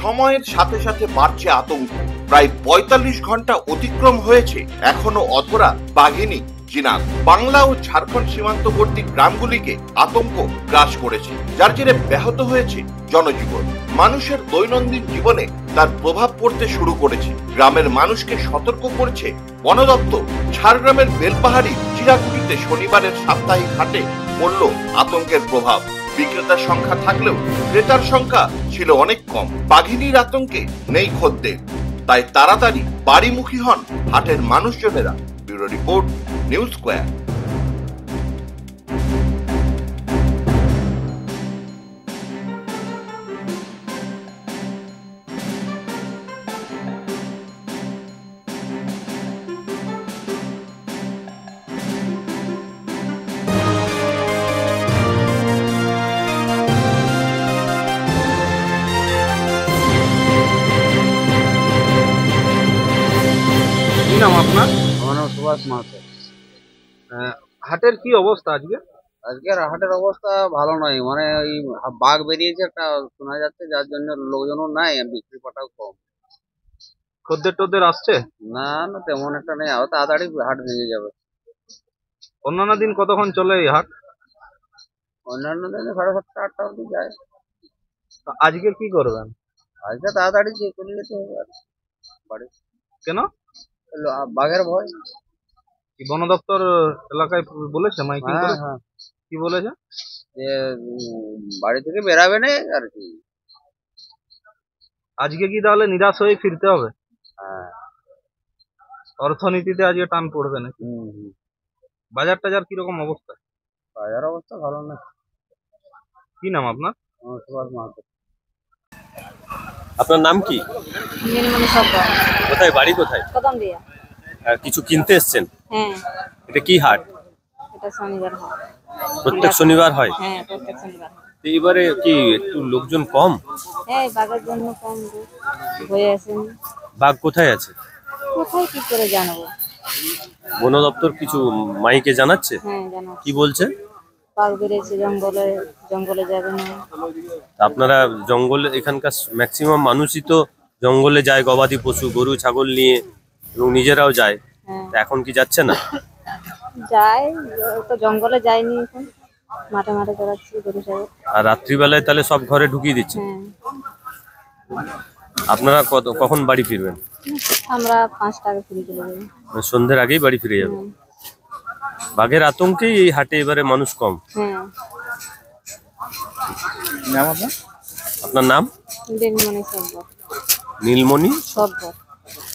সময়ের সাথে সাথে বাড়ছে আতঙ্ক। প্রায় ৪৫ ঘন্টা অতিক্রম হয়েছে, এখনো অধরা বাঘিনী জিনাত। বাংলা ও ঝাড়খণ্ড সীমান্তবর্তী গ্রামগুলিকে আতঙ্ক গ্রাস করেছে, যার জেরে ব্যাহত হয়েছে জনজীবন। মানুষের দৈনন্দিন জীবনে তার প্রভাব পড়তে শুরু করেছে। গ্রামের মানুষকে সতর্ক করছে বন দপ্তর। ঝাড়গ্রামের বেলপাহাড়ি চিরাকুটিতে শনিবারের সাপ্তাহিক হাটে পড়ল আতঙ্কের প্রভাব। বিক্রেতার সংখ্যা থাকলেও ক্রেতার সংখ্যা ছিল অনেক কম। বাঘিনীর আতঙ্কে নেই খদ্দের, তাই তাড়াতাড়ি বাড়িমুখী হন হাটের মানুষজনেরা। Bureau report, news square. কি নাম আপনার? আমার নাম সুভাষ মাহাতো। হাটের কি অবস্থা আজকে? আজকের হাটের অবস্থা ভালো নয়, মানে ওই বাঘ বেরিয়েছে একটা শোনা যাচ্ছে, যার জন্য লোকজনও নাই, বিক্রি পাটাও কম। খদ্দের টদ্দের আসছে? না না, তেমন একটা নেই, আরো তাড়াতাড়ি হাট ভেঙে যাবে। অন্যান্য দিন কতক্ষণ চলে এই হাট? অন্যান্য দিনে 7:30 8টা অব্দি যায়। তা আজকে কি করবেন? আজকে তাড়াতাড়ি চলে যেতে হবে আর বাড়ি। কেন? বাঘের ভয়। কি বন দপ্তর এলাকায় বলেছে মাইকিং করে? হ্যাঁ, কি বলেছে? যে বাড়ি থেকে বেরাবে না আর কি। আজকে কি তাহলে নিরাশ হয়ে ফিরতে হবে? হ্যাঁ। অর্থনীতিতে আজকে টান পড়বে নাকি? বাজার টাজার কিরকম অবস্থা? বাজার অবস্থা ভালো না। কি নাম আপনার? আমার সুভাষ মাহাতো। আপনার নাম কি? নীলমণি সরকার। কোথায় বাড়ি, কোথায়? কদম দিয়া। কিছু কিনতে এসেছেন? হ্যাঁ, এটা কি হাট? এটা শনিবার হয়। প্রত্যেক শনিবার হয়? হ্যাঁ, প্রত্যেক শনিবার হয়। তো এবারে কি একটু লোকজন কম? হ্যাঁ, বাঘের জন্য কম হয়ে আসেন। বাঘ কোথায় আছে? কোথায় কি করে জানাবো? বন দপ্তর কিছু মাইকে জানাচ্ছে? হ্যাঁ, জানা। কি বলছে? বাঘ বেরিয়েছে, জঙ্গলে যাবে না। আপনারা জঙ্গলে, এখানকার ম্যাক্সিমাম মানুষই তো জঙ্গলে যায় গবাদি পশু, গরু ছাগল নিয়ে, এবং নিজেরাও যায়। হ্যাঁ, তা এখন কি যাচ্ছে না? যায়, তো জঙ্গলে যায়নি এখন, মাঠে মাঠে চড়াচ্ছি গরু ছাগল। আর রাত্রিবেলায় তাহলে সব ঘরে ঢুকিয়ে দিচ্ছে? হ্যাঁ, আপনারা কখন বাড়ি ফিরবেন? আমরা 5টা আগে ফিরে চলে যাবো। মানে সন্ধ্যের আগেই বাড়ি ফিরে যাবে? হ্যাঁ, বাঘের আতঙ্কেই এই হাটে এবারে মানুষ কম। হ্যাঁ। আপনার নাম? নীলমণি সরকার। নীলমণি সরকার।